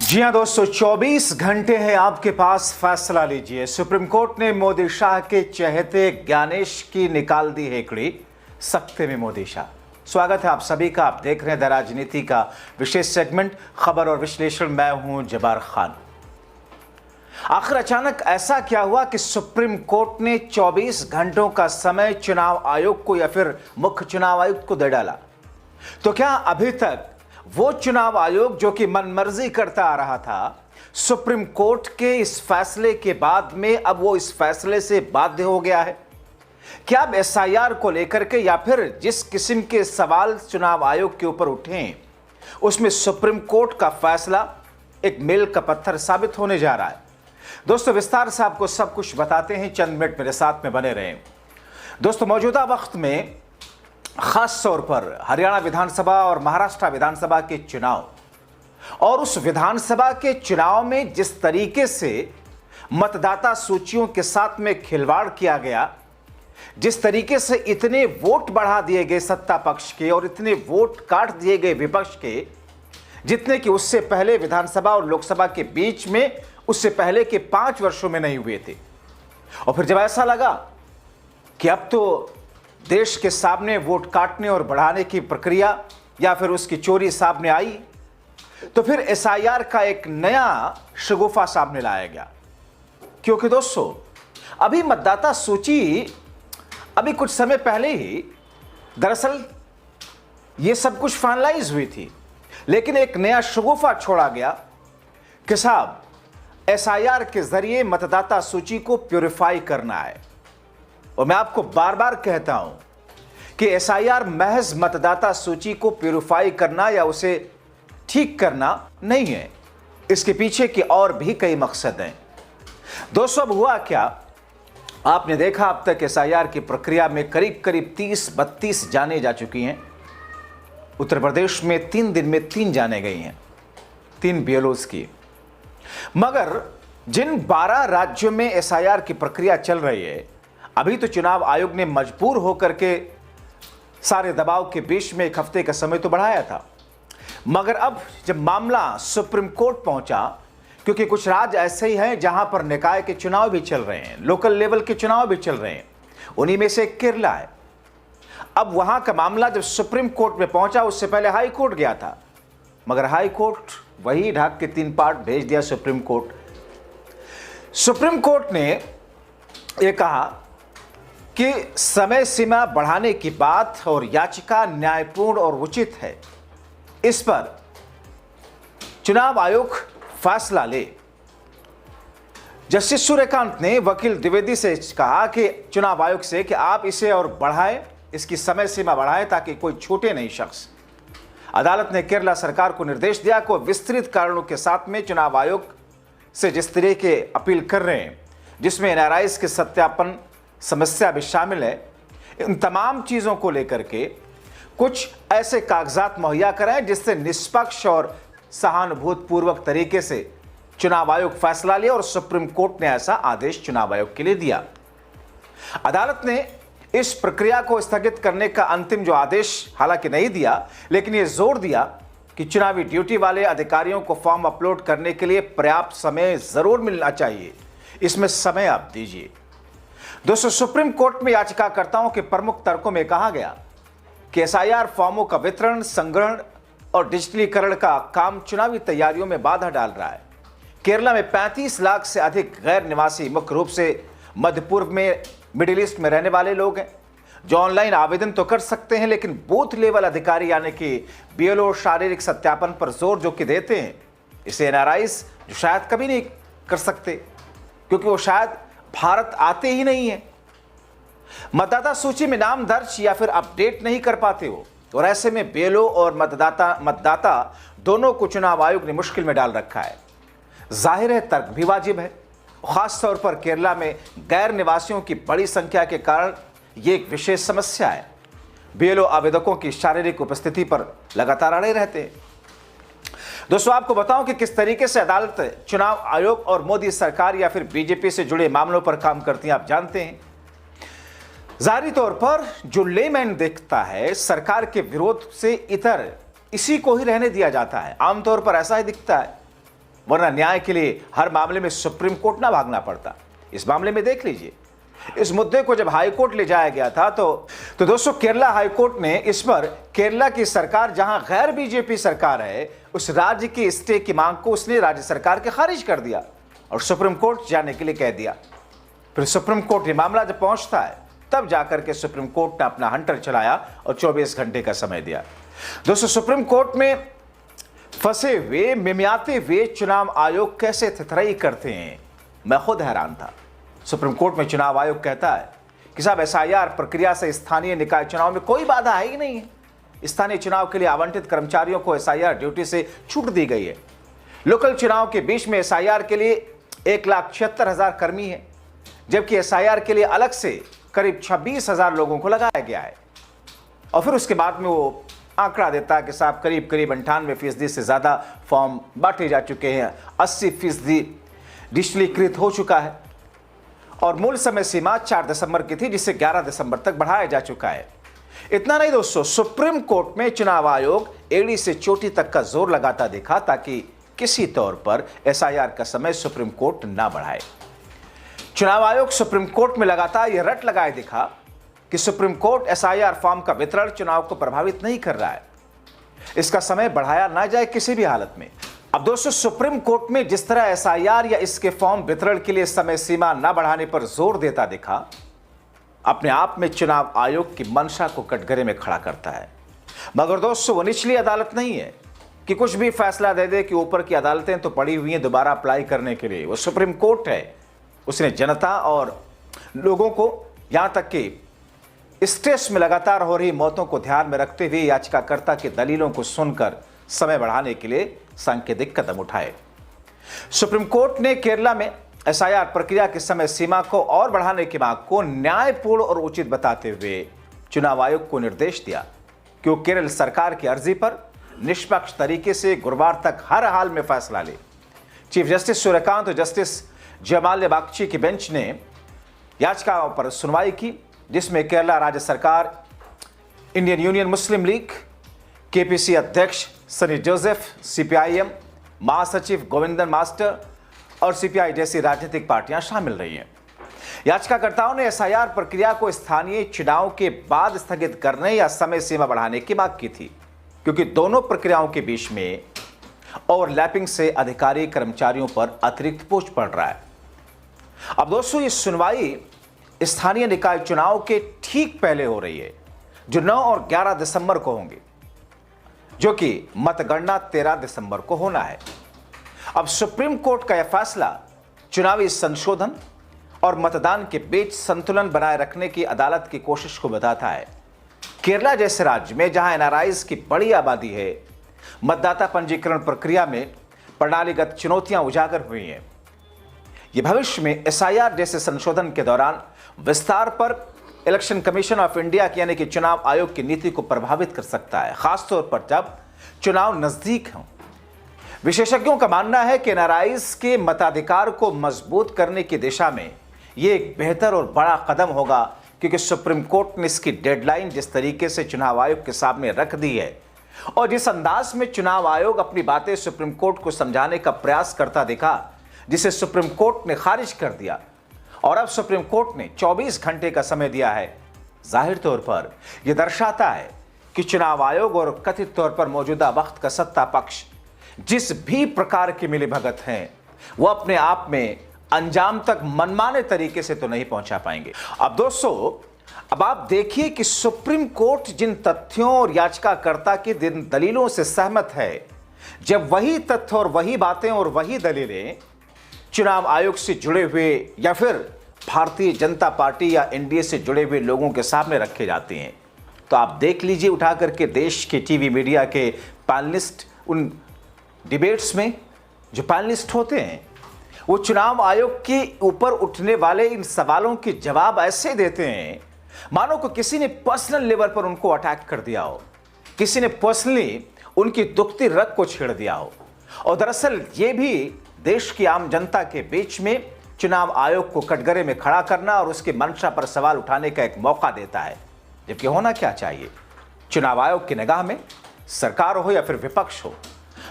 जी हां दोस्तों, 24 घंटे हैं आपके पास, फैसला लीजिए। सुप्रीम कोर्ट ने मोदी शाह के चहेते ज्ञानेश की निकाल दी हेकड़ी, सख्ते में मोदी शाह। स्वागत है आप सभी का। आप देख रहे हैं द राजनीति का विशेष सेगमेंट, खबर और विश्लेषण। मैं हूं जब्बार खान। आखिर अचानक ऐसा क्या हुआ कि सुप्रीम कोर्ट ने 24 घंटों का समय चुनाव आयोग को या फिर मुख्य चुनाव आयुक्त को दे डाला? तो क्या अभी तक वो चुनाव आयोग जो कि मनमर्जी करता आ रहा था, सुप्रीम कोर्ट के इस फैसले के बाद में अब वो इस फैसले से बाध्य हो गया है? क्या अब एसआईआर को लेकर के या फिर जिस किस्म के सवाल चुनाव आयोग के ऊपर उठे, उसमें सुप्रीम कोर्ट का फैसला एक मील का पत्थर साबित होने जा रहा है? दोस्तों, विस्तार से आपको सब कुछ बताते हैं, चंद मिनट मेरे साथ में बने रहें। दोस्तों, मौजूदा वक्त में खास तौर पर हरियाणा विधानसभा और महाराष्ट्र विधानसभा के चुनाव, और उस विधानसभा के चुनाव में जिस तरीके से मतदाता सूचियों के साथ में खिलवाड़ किया गया, जिस तरीके से इतने वोट बढ़ा दिए गए सत्ता पक्ष के और इतने वोट काट दिए गए विपक्ष के, जितने कि उससे पहले विधानसभा और लोकसभा के बीच में उससे पहले के 5 वर्षों में नहीं हुए थे। और फिर जब ऐसा लगा कि अब तो देश के सामने वोट काटने और बढ़ाने की प्रक्रिया या फिर उसकी चोरी सामने आई, तो फिर एसआईआर का एक नया शगुफा सामने लाया गया। क्योंकि दोस्तों, अभी मतदाता सूची अभी कुछ समय पहले ही दरअसल ये सब कुछ फाइनलाइज हुई थी, लेकिन एक नया शगुफा छोड़ा गया कि साहब एसआईआर के जरिए मतदाता सूची को प्यूरिफाई करना है। और मैं आपको बार बार कहता हूं कि एसआईआर महज मतदाता सूची को प्यूरिफाई करना या उसे ठीक करना नहीं है, इसके पीछे के और भी कई मकसद हैं। दोस्तों, अब हुआ क्या, आपने देखा अब तक एसआईआर की प्रक्रिया में करीब करीब 30-32 जाने जा चुकी हैं। उत्तर प्रदेश में 3 दिन में 3 जाने गई हैं, 3 बीएलओज की। मगर जिन 12 राज्यों में एसआईआर की प्रक्रिया चल रही है, अभी तो चुनाव आयोग ने मजबूर होकर के सारे दबाव के बीच में 1 हफ्ते का समय तो बढ़ाया था। मगर अब जब मामला सुप्रीम कोर्ट पहुंचा, क्योंकि कुछ राज्य ऐसे ही हैं जहां पर निकाय के चुनाव भी चल रहे हैं, लोकल लेवल के चुनाव भी चल रहे हैं, उन्हीं में से केरला है। अब वहां का मामला जब सुप्रीम कोर्ट में पहुंचा, उससे पहले हाई कोर्ट गया था, मगर हाई कोर्ट वही ढाक के 3 पार्ट भेज दिया सुप्रीम कोर्ट। सुप्रीम कोर्ट ने यह कहा कि समय सीमा बढ़ाने की बात और याचिका न्यायपूर्ण और उचित है, इस पर चुनाव आयोग फैसला ले। जस्टिस सूर्यकांत ने वकील द्विवेदी से कहा कि चुनाव आयोग से कि आप इसे और बढ़ाएं, इसकी समय सीमा बढ़ाएं ताकि कोई छूटे नहीं शख्स। अदालत ने केरला सरकार को निर्देश दिया कि विस्तृत कारणों के साथ में चुनाव आयोग से जिस तरह के अपील कर रहे हैं, जिसमें एनआरआईज के सत्यापन समस्या भी शामिल है, इन तमाम चीज़ों को लेकर के कुछ ऐसे कागजात मुहैया कराएं जिससे निष्पक्ष और सहानुभूतिपूर्वक तरीके से चुनाव आयोग फैसला लिया। और सुप्रीम कोर्ट ने ऐसा आदेश चुनाव आयोग के लिए दिया। अदालत ने इस प्रक्रिया को स्थगित करने का अंतिम जो आदेश हालांकि नहीं दिया, लेकिन यह जोर दिया कि चुनावी ड्यूटी वाले अधिकारियों को फॉर्म अपलोड करने के लिए पर्याप्त समय जरूर मिलना चाहिए, इसमें समय आप दीजिए। दोस्तों, सुप्रीम कोर्ट में याचिकाकर्ताओं के प्रमुख तर्कों में कहा गया कि एसआईआर फॉर्मों का वितरण, संग्रहण और डिजिटलीकरण का काम चुनावी तैयारियों में बाधा डाल रहा है। केरला में 35 लाख से अधिक गैर निवासी, मुख्य रूप से मध्य पूर्व में, मिडिल ईस्ट में रहने वाले लोग हैं, जो ऑनलाइन आवेदन तो कर सकते हैं, लेकिन बूथ लेवल अधिकारी यानी कि बीएलओ शारीरिक सत्यापन पर जोर जो कि देते हैं, इसे एनआरआईज जो शायद कभी नहीं कर सकते क्योंकि वो शायद भारत आते ही नहीं है, मतदाता सूची में नाम दर्ज या फिर अपडेट नहीं कर पाते हो, और ऐसे में बीएलओ और मतदाता दोनों को चुनाव आयोग ने मुश्किल में डाल रखा है। जाहिर है तर्क भी वाजिब है। खास तौर पर केरला में गैर निवासियों की बड़ी संख्या के कारण यह एक विशेष समस्या है। बीएलओ आवेदकों की शारीरिक उपस्थिति पर लगातार अड़े रहते हैं। दोस्तों, आपको बताऊं कि किस तरीके से अदालत चुनाव आयोग और मोदी सरकार या फिर बीजेपी से जुड़े मामलों पर काम करती है, आप जानते हैं। जाहिर तौर पर जो लेमैन देखता है, सरकार के विरोध से इतर इसी को ही रहने दिया जाता है, आमतौर पर ऐसा ही दिखता है। वरना न्याय के लिए हर मामले में सुप्रीम कोर्ट ना भागना पड़ता। इस मामले में देख लीजिए, इस मुद्दे को जब हाई कोर्ट ले जाया गया था तो दोस्तों केरला हाई कोर्ट ने इस पर केरला की सरकार, जहां गैर बीजेपी सरकार है, उस राज्य की स्टे की मांग को उसने राज्य सरकार के खारिज कर दिया और सुप्रीम कोर्ट जाने के लिए कह दिया। फिर सुप्रीम कोर्ट ये मामला जब पहुंचता है तब जाकर के सुप्रीम कोर्ट ने अपना हंटर चलाया और 24 घंटे का समय दिया। दोस्तों सुप्रीम कोर्ट में फंसे हुए, मिमियाते हुए चुनाव आयोग कैसे थथराई करते हैं, मैं खुद हैरान था। सुप्रीम कोर्ट में चुनाव आयोग कहता है कि साहब एसआईआर प्रक्रिया से स्थानीय निकाय चुनाव में कोई बाधा है ही नहीं है। स्थानीय चुनाव के लिए आवंटित कर्मचारियों को एसआईआर ड्यूटी से छूट दी गई है। लोकल चुनाव के बीच में एसआईआर के लिए 1,76,000 कर्मी है, जबकि एसआईआर के लिए अलग से करीब 26,000 लोगों को लगाया गया है। और फिर उसके बाद में वो आंकड़ा देता है कि साहब करीब 98% से ज्यादा फॉर्म बांटे जा चुके हैं, 80% डिजिटलीकृत हो चुका है और मूल समय सीमा 4 दिसंबर की थी, जिसे 11 दिसंबर तक बढ़ाया जा चुका है। इतना नहीं दोस्तों, सुप्रीम कोर्ट में चुनाव आयोग एड़ी से चोटी तक का जोर लगाता दिखा ताकि किसी तौर पर एसआईआर का समय सुप्रीम कोर्ट ना बढ़ाए। चुनाव आयोग सुप्रीम कोर्ट में लगातार यह रट लगाए दिखा कि सुप्रीम कोर्ट एसआईआर फॉर्म का वितरण चुनाव को प्रभावित नहीं कर रहा है, इसका समय बढ़ाया ना जाए किसी भी हालत में। अब दोस्तों सुप्रीम कोर्ट में जिस तरह एसआईआर या इसके फॉर्म वितरण के लिए समय सीमा ना बढ़ाने पर जोर देता दिखा, अपने आप में चुनाव आयोग की मंशा को कटघरे में खड़ा करता है। मगर दोस्तों वो निचली अदालत नहीं है कि कुछ भी फैसला दे दे कि ऊपर की अदालतें तो पड़ी हुई हैं दोबारा अप्लाई करने के लिए। वो सुप्रीम कोर्ट है, उसने जनता और लोगों को, यहां तक कि स्ट्रेस में लगातार हो रही मौतों को ध्यान में रखते हुए याचिकाकर्ता की दलीलों को सुनकर समय बढ़ाने के लिए सांकेतिक कदम उठाए। सुप्रीम कोर्ट ने केरला में एसआईआर प्रक्रिया की समय सीमा को और बढ़ाने की मांग को न्यायपूर्ण और उचित बताते हुए चुनाव आयोग को निर्देश दिया कि वो केरल सरकार की अर्जी पर निष्पक्ष तरीके से गुरुवार तक हर हाल में फैसला ले। चीफ जस्टिस सूर्यकांत और जस्टिस जयमाल्या बागची की बेंच ने याचिकाओं पर सुनवाई की, जिसमें केरला राज्य सरकार, इंडियन यूनियन मुस्लिम लीग, केपीसी अध्यक्ष सनी जोसेफ, सीपीआईएम महासचिव गोविंदन मास्टर और सीपीआई जैसी राजनीतिक पार्टियां शामिल रही हैं। याचिकाकर्ताओं ने एसआईआर प्रक्रिया को स्थानीय चुनाव के बाद स्थगित करने या समय सीमा बढ़ाने की मांग की थी, क्योंकि दोनों प्रक्रियाओं के बीच में ओवरलैपिंग से अधिकारी कर्मचारियों पर अतिरिक्त बोझ पड़ रहा है। अब दोस्तों ये सुनवाई स्थानीय निकाय चुनाव के ठीक पहले हो रही है, जो 9 और 11 दिसंबर को होंगे, जो कि मतगणना 13 दिसंबर को होना है। अब सुप्रीम कोर्ट का यह फैसला चुनावी संशोधन और मतदान के बीच संतुलन बनाए रखने की अदालत की कोशिश को बताता है। केरला जैसे राज्य में जहां एनआरआईज की बड़ी आबादी है, मतदाता पंजीकरण प्रक्रिया में प्रणालीगत चुनौतियां उजागर हुई हैं। यह भविष्य में एसआईआर जैसे संशोधन के दौरान विस्तार पर इलेक्शन कमीशन ऑफ इंडिया की यानी कि चुनाव आयोग की नीति को प्रभावित कर सकता है, खासतौर पर जब चुनाव नजदीक हों। विशेषज्ञों का मानना है कि एनआरआईज के मताधिकार को मजबूत करने की दिशा में यह एक बेहतर और बड़ा कदम होगा, क्योंकि सुप्रीम कोर्ट ने इसकी डेडलाइन जिस तरीके से चुनाव आयोग के सामने रख दी है और जिस अंदाज में चुनाव आयोग अपनी बातें सुप्रीम कोर्ट को समझाने का प्रयास करता दिखा, जिसे सुप्रीम कोर्ट ने खारिज कर दिया और अब सुप्रीम कोर्ट ने 24 घंटे का समय दिया है, जाहिर तौर पर यह दर्शाता है कि चुनाव आयोग और कथित तौर पर मौजूदा वक्त का सत्ता पक्ष जिस भी प्रकार की मिलीभगत हैं, वो अपने आप में अंजाम तक मनमाने तरीके से तो नहीं पहुंचा पाएंगे। अब दोस्तों, अब आप देखिए कि सुप्रीम कोर्ट जिन तथ्यों और याचिकाकर्ता की जिन दलीलों से सहमत है, जब वही तथ्य और वही बातें और वही दलीलें चुनाव आयोग से जुड़े हुए या फिर भारतीय जनता पार्टी या एनडीए से जुड़े हुए लोगों के सामने रखे जाते हैं, तो आप देख लीजिए उठा करके देश के टीवी मीडिया के पैनलिस्ट, उन डिबेट्स में जो पैनलिस्ट होते हैं, वो चुनाव आयोग के ऊपर उठने वाले इन सवालों के जवाब ऐसे देते हैं मानो को किसी ने पर्सनल लेवल पर उनको अटैक कर दिया हो, किसी ने पर्सनली उनकी दुखती रग को छेड़ दिया हो। और दरअसल ये भी देश की आम जनता के बीच में चुनाव आयोग को कटघरे में खड़ा करना और उसकी मंशा पर सवाल उठाने का एक मौका देता है। जबकि होना क्या चाहिए, चुनाव आयोग की निगाह में सरकार हो या फिर विपक्ष हो,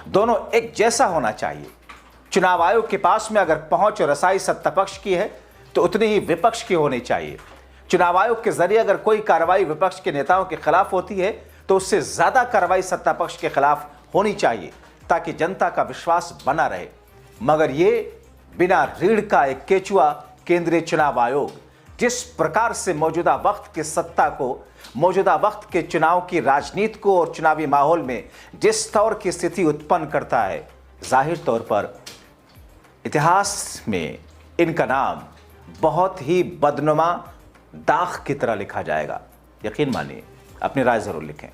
दोनों एक जैसा होना चाहिए। चुनाव आयोग के पास में अगर पहुंच और रसाई सत्ता पक्ष की है तो उतनी ही विपक्ष की होनी चाहिए। चुनाव आयोग के जरिए अगर कोई कार्रवाई विपक्ष के नेताओं के खिलाफ होती है तो उससे ज्यादा कार्रवाई सत्ता पक्ष के खिलाफ होनी चाहिए, ताकि जनता का विश्वास बना रहे। मगर ये बिना रीढ़ का एक केचुआ केंद्रीय चुनाव आयोग जिस प्रकार से मौजूदा वक्त की सत्ता को, मौजूदा वक्त के चुनाव की राजनीति को और चुनावी माहौल में जिस तौर की स्थिति उत्पन्न करता है, जाहिर तौर पर इतिहास में इनका नाम बहुत ही बदनुमा दाग की तरह लिखा जाएगा। यकीन मानिए, अपनी राय जरूर लिखें।